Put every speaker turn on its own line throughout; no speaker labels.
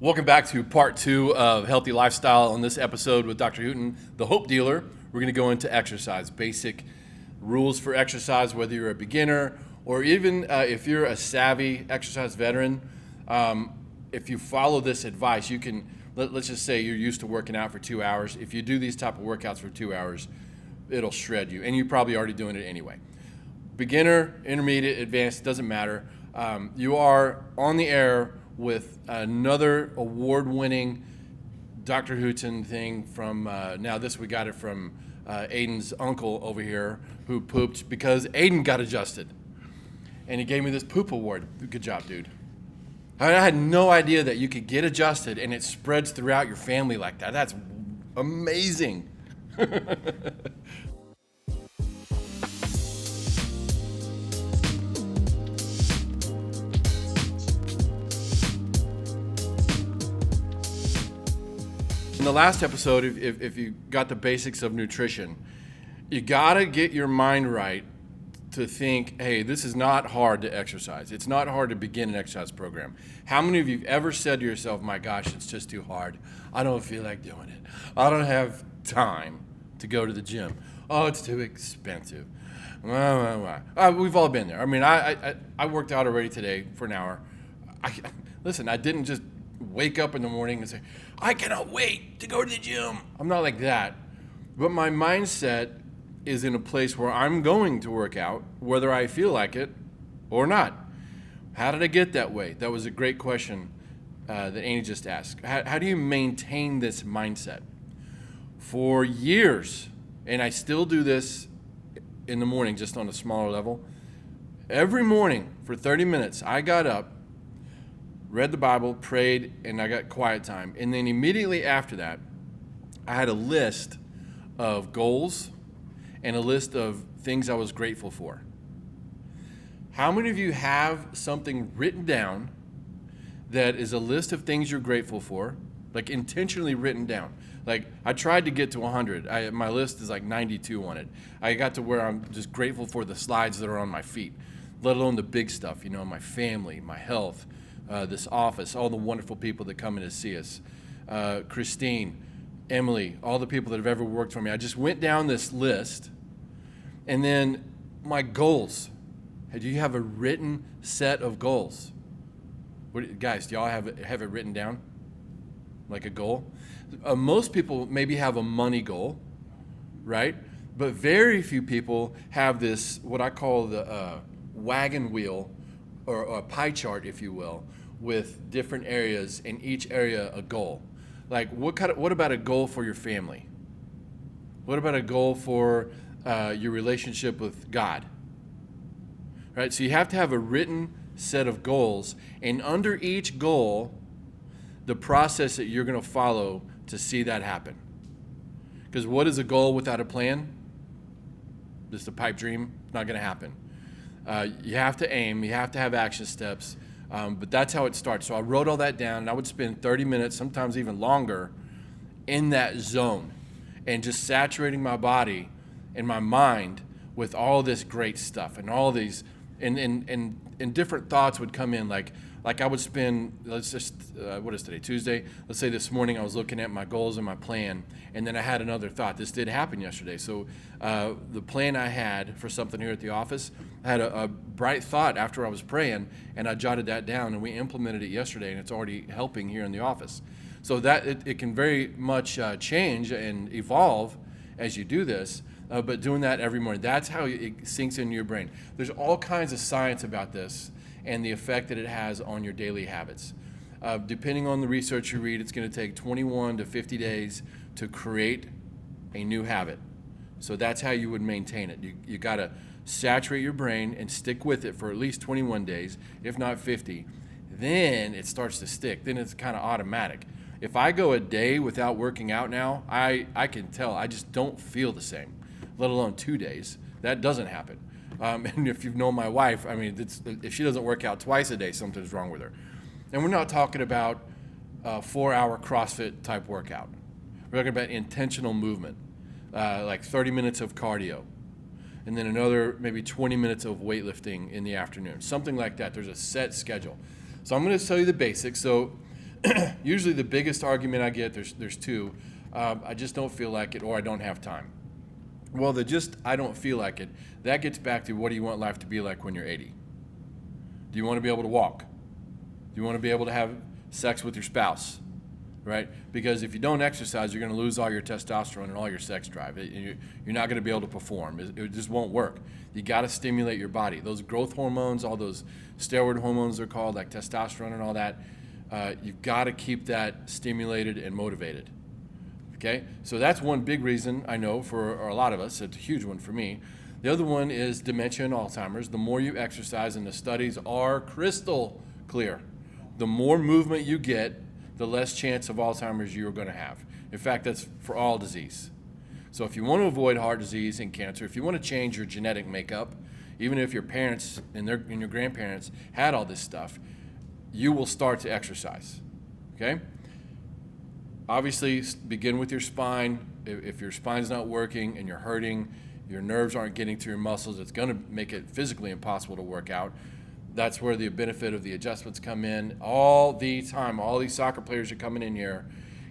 Welcome back to part 2 of Healthy Lifestyle. On this episode with Dr. Hooten, the Hope Dealer, we're going to go into exercise, basic rules for exercise, whether you're a beginner or even if you're a savvy exercise veteran. If you follow this advice, you can, let's just say you're used to working out for 2 hours. If you do these type of workouts for 2 hours, it'll shred you, and you're probably already doing it anyway. Beginner, intermediate, advanced, doesn't matter. You are on the air with another award-winning Dr. Hooten thing from, now this we got it from Aiden's uncle over here who pooped because Aiden got adjusted. And he gave me this poop award. Good job, dude. I had no idea that you could get adjusted and it spreads throughout your family like that. That's amazing. In the last episode, if you got the basics of nutrition, you gotta get your mind right to think, hey, this is not hard to exercise. It's not hard to begin an exercise program. How many of you have ever said to yourself, my gosh, it's just too hard. I don't feel like doing it. I don't have time to go to the gym. Oh, it's too expensive. We've all been there. I mean, I worked out already today for an hour. Listen, I didn't just wake up in the morning and say, I cannot wait to go to the gym. I'm not like that. But my mindset is in a place where I'm going to work out, whether I feel like it or not. How did I get that way? That was a great question that Annie just asked. How do you maintain this mindset? For years, and I still do this in the morning, just on a smaller level, every morning for 30 minutes, I got up, read the Bible, prayed, and I got quiet time. And then immediately after that, I had a list of goals and a list of things I was grateful for. How many of you have something written down that is a list of things you're grateful for, like intentionally written down? Like, I tried to get to 100. My list is like 92 on it. I got to where I'm just grateful for the slides that are on my feet, let alone the big stuff, my family, my health, this office, all the wonderful people that come in to see us, Christine, Emily, all the people that have ever worked for me. I just went down this list, and then my goals. Do you have a written set of goals? Guys, do y'all have it written down? Like a goal? Most people maybe have a money goal, right? But very few people have this, what I call the wagon wheel, or a pie chart, if you will, with different areas, in each area a goal. Like, what about a goal for your family? What about a goal for your relationship with God? Right? So you have to have a written set of goals, and under each goal, the process that you're going to follow to see that happen. Because what is a goal without a plan? Just a pipe dream. Not going to happen. You have to aim, you have to have action steps, but that's how it starts. So I wrote all that down, and I would spend 30 minutes, sometimes even longer, in that zone and just saturating my body and my mind with all this great stuff and all these, and different thoughts would come in, like I would spend, let's just, what is today, Tuesday? Let's say this morning I was looking at my goals and my plan, and then I had another thought. This did happen yesterday. So the plan I had for something here at the office, I had a bright thought after I was praying, and I jotted that down, and we implemented it yesterday, and it's already helping here in the office. So that it can very much change and evolve as you do this, but doing that every morning, that's how it sinks into your brain. There's all kinds of science about this and the effect that it has on your daily habits. Depending on the research you read, it's going to take 21 to 50 days to create a new habit. So that's how you would maintain it. You got to saturate your brain and stick with it for at least 21 days, if not 50. Then it starts to stick. Then it's kind of automatic. If I go a day without working out now, I can tell I just don't feel the same, let alone 2 days. That doesn't happen. And if you've known my wife, I mean, if she doesn't work out twice a day, something's wrong with her. And we're not talking about a 4-hour CrossFit type workout. We're talking about intentional movement, like 30 minutes of cardio, and then another maybe 20 minutes of weightlifting in the afternoon, something like that. There's a set schedule. So I'm going to tell you the basics. So Usually the biggest argument I get, there's two. I just don't feel like it, or I don't have time. Well, I don't feel like it, that gets back to, what do you want life to be like when you're 80? Do you want to be able to walk? Do you want to be able to have sex with your spouse? Right? Because if you don't exercise, you're going to lose all your testosterone and all your sex drive. You're not going to be able to perform. It just won't work. You got to stimulate your body. Those growth hormones, all those steroid hormones they're called, like testosterone and all that, you've got to keep that stimulated and motivated. Okay? So that's one big reason, I know, for a lot of us. It's a huge one for me. The other one is dementia and Alzheimer's. The more you exercise, and the studies are crystal clear, the more movement you get, the less chance of Alzheimer's you're going to have. In fact, that's for all disease. So if you want to avoid heart disease and cancer, if you want to change your genetic makeup, even if your parents and your grandparents had all this stuff, you will start to exercise. Okay? Obviously, begin with your spine. If your spine's not working and you're hurting, your nerves aren't getting to your muscles, it's going to make it physically impossible to work out. That's where the benefit of the adjustments come in. All the time, all these soccer players are coming in here,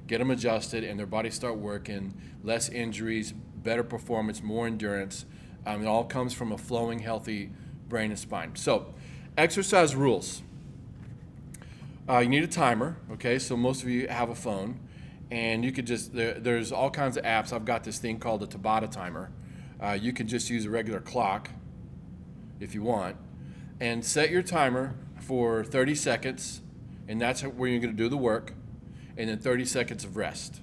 get them adjusted, and their bodies start working, less injuries, better performance, more endurance. It all comes from a flowing, healthy brain and spine. So, exercise rules. You need a timer, okay? So most of you have a phone, and you could just, there's all kinds of apps. I've got this thing called a Tabata timer. You can just use a regular clock if you want. And set your timer for 30 seconds, and that's where you're going to do the work, and then 30 seconds of rest.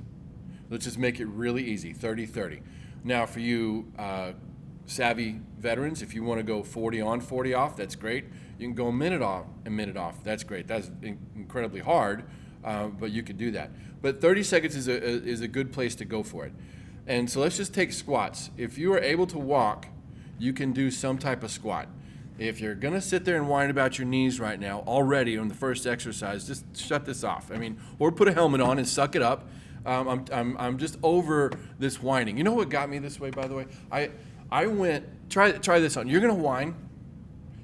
Let's just make it really easy, 30-30. Now, for you savvy veterans, if you want to go 40 on, 40 off, that's great. You can go a minute off. That's great. That's incredibly hard, but you can do that. But 30 seconds is a good place to go for it. And so let's just take squats. If you are able to walk, you can do some type of squat. If you're going to sit there and whine about your knees right now already on the first exercise, just shut this off. Or put a helmet on and suck it up. I'm just over this whining. You know what got me this way, by the way? I went, try this on. You're going to whine.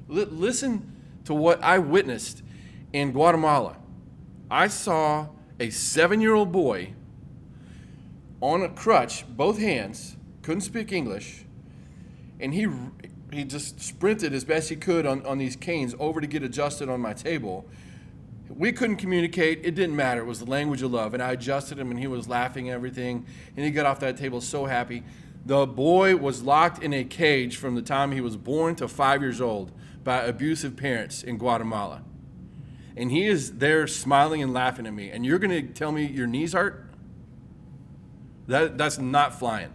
Listen to what I witnessed in Guatemala. I saw a 7-year-old boy on a crutch, both hands, couldn't speak English, and he just sprinted as best he could on these canes over to get adjusted on my table. We couldn't communicate. It didn't matter. It was the language of love. And I adjusted him, and he was laughing and everything. And he got off that table so happy. The boy was locked in a cage from the time he was born to 5 years old by abusive parents in Guatemala. And he is there smiling and laughing at me. And you're going to tell me your knees hurt? That's not flying.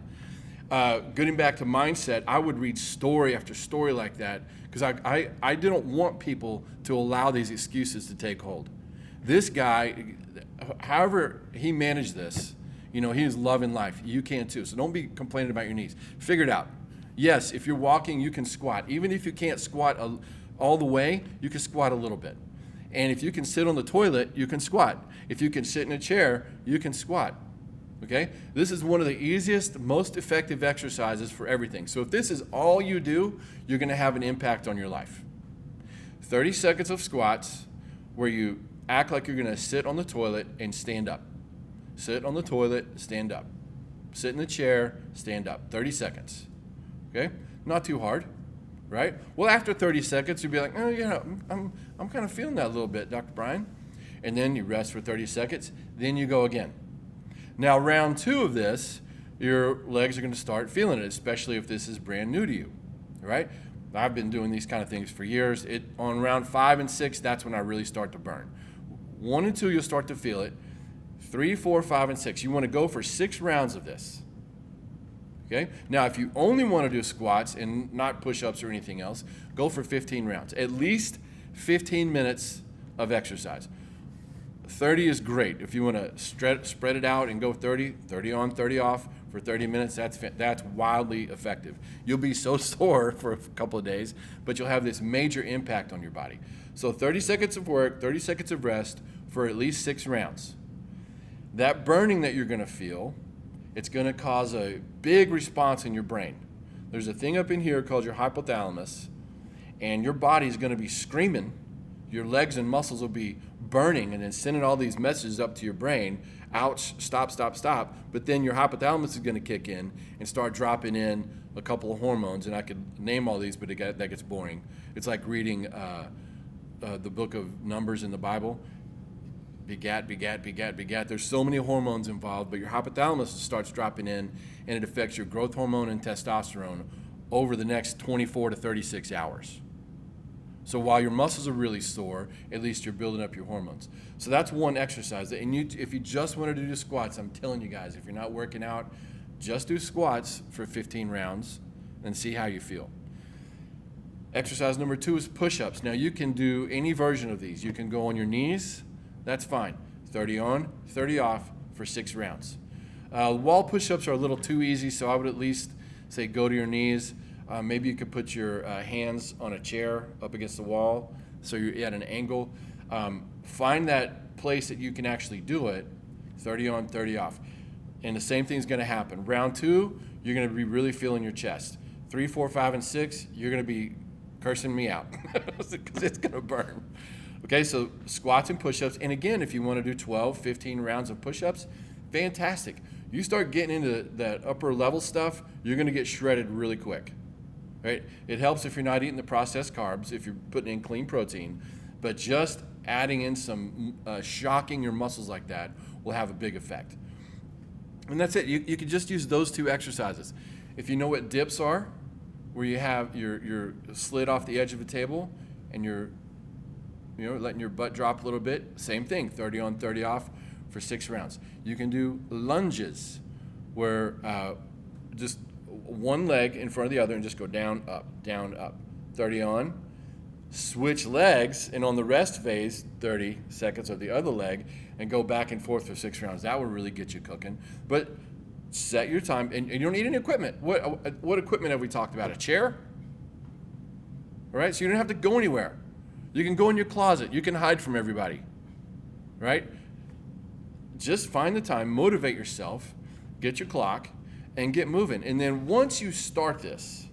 Getting back to mindset, I would read story after story like that because I didn't want people to allow these excuses to take hold. This guy, however he managed this, he is loving life. You can too. So don't be complaining about your knees. Figure it out. Yes, if you're walking, you can squat. Even if you can't squat all the way, you can squat a little bit. And if you can sit on the toilet, you can squat. If you can sit in a chair, you can squat. Okay? This is one of the easiest, most effective exercises for everything. So if this is all you do, you're going to have an impact on your life. 30 seconds of squats where you act like you're going to sit on the toilet and stand up. Sit on the toilet, stand up. Sit in the chair, stand up. 30 seconds. Okay? Not too hard, right? Well, after 30 seconds, you'll be like, oh, yeah, I'm kind of feeling that a little bit, Dr. Brian. And then you rest for 30 seconds. Then you go again. Now, round 2 of this, your legs are going to start feeling it, especially if this is brand new to you, right? I've been doing these kind of things for years. On round 5 and 6, that's when I really start to burn. 1 and 2, you'll start to feel it. 3, 4, 5, and 6. You want to go for 6 rounds of this. Okay? Now, if you only want to do squats and not push-ups or anything else, go for 15 rounds. At least 15 minutes of exercise. 30 is great. If you want to spread it out and go 30 on, 30 off for 30 minutes, that's wildly effective. You'll be so sore for a couple of days, but you'll have this major impact on your body. So 30 seconds of work, 30 seconds of rest for at least 6 rounds. That burning that you're going to feel, it's going to cause a big response in your brain. There's a thing up in here called your hypothalamus, and your body's going to be screaming your legs and muscles will be burning and then sending all these messages up to your brain. Ouch, stop, stop, stop. But then your hypothalamus is going to kick in and start dropping in a couple of hormones. And I could name all these, but that gets boring. It's like reading the book of Numbers in the Bible. Begat, begat, begat, begat. There's so many hormones involved, but your hypothalamus starts dropping in, and it affects your growth hormone and testosterone over the next 24 to 36 hours. So while your muscles are really sore, at least you're building up your hormones. So that's one exercise. And if you just want to do squats, I'm telling you guys, if you're not working out, just do squats for 15 rounds and see how you feel. Exercise number 2 is push-ups. Now you can do any version of these. You can go on your knees, that's fine. 30 on, 30 off for 6 rounds. Wall push-ups are a little too easy, so I would at least say go to your knees. Maybe you could put your hands on a chair up against the wall so you're at an angle. Find that place that you can actually do it, 30 on, 30 off. And the same thing's going to happen. Round 2, you're going to be really feeling your chest. 3, 4, 5, and 6, you're going to be cursing me out because it's going to burn. Okay, so squats and push-ups. And again, if you want to do 12, 15 rounds of push-ups, fantastic. You start getting into that upper level stuff, you're going to get shredded really quick. Right? It helps if you're not eating the processed carbs, if you're putting in clean protein, but just adding in some shocking your muscles like that will have a big effect. And that's it. You can just use those 2 exercises. If you know what dips are, where you have your slid off the edge of a table and you're letting your butt drop a little bit, same thing, 30 on, 30 off for 6 rounds. You can do lunges where just one leg in front of the other and just go down, up, 30 on. Switch legs, and on the rest phase, 30 seconds of the other leg, and go back and forth for 6 rounds. That would really get you cooking. But set your time, and you don't need any equipment. What equipment have we talked about? A chair? All right, so you don't have to go anywhere. You can go in your closet. You can hide from everybody, right? Just find the time, motivate yourself, get your clock, and get moving. And then once you start this,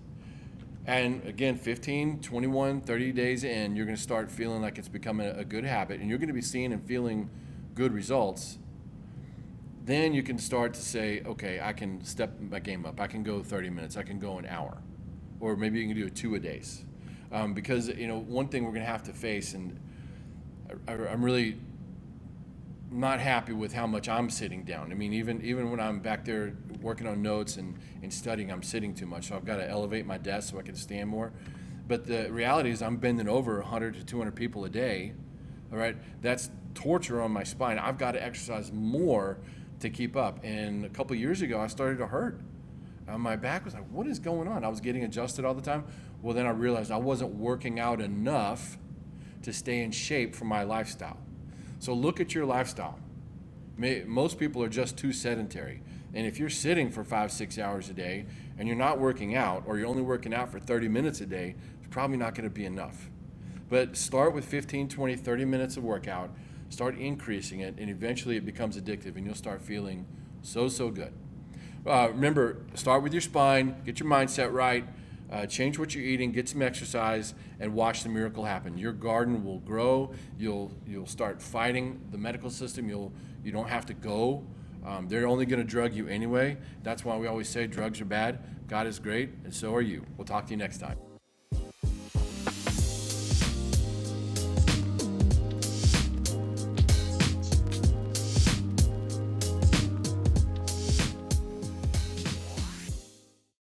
and again, 15, 21, 30 days in, you're going to start feeling like it's becoming a good habit, and you're going to be seeing and feeling good results. Then you can start to say, okay, I can step my game up. I can go 30 minutes. I can go an hour. Or maybe you can do 2 a days. Because, one thing we're going to have to face, and I'm really not happy with how much I'm sitting down. I mean, even when I'm back there working on notes and studying, I'm sitting too much. So I've got to elevate my desk so I can stand more. But the reality is I'm bending over 100 to 200 people a day. All right, that's torture on my spine. I've got to exercise more to keep up. And a couple of years ago, I started to hurt. My back was like, what is going on? I was getting adjusted all the time. Well, then I realized I wasn't working out enough to stay in shape for my lifestyle. So look at your lifestyle. Most people are just too sedentary. And if you're sitting for 5-6 hours a day and you're not working out, or you're only working out for 30 minutes a day, it's probably not going to be enough. But start with 15, 20, 30 minutes of workout, start increasing it, and eventually it becomes addictive and you'll start feeling so good. Remember, start with your spine, get your mindset right, change what you're eating, get some exercise, and watch the miracle happen. Your garden will grow. You'll start fighting the medical system. You don't have to go. They're only going to drug you anyway. That's why we always say drugs are bad. God is great, and so are you. We'll talk to you next time.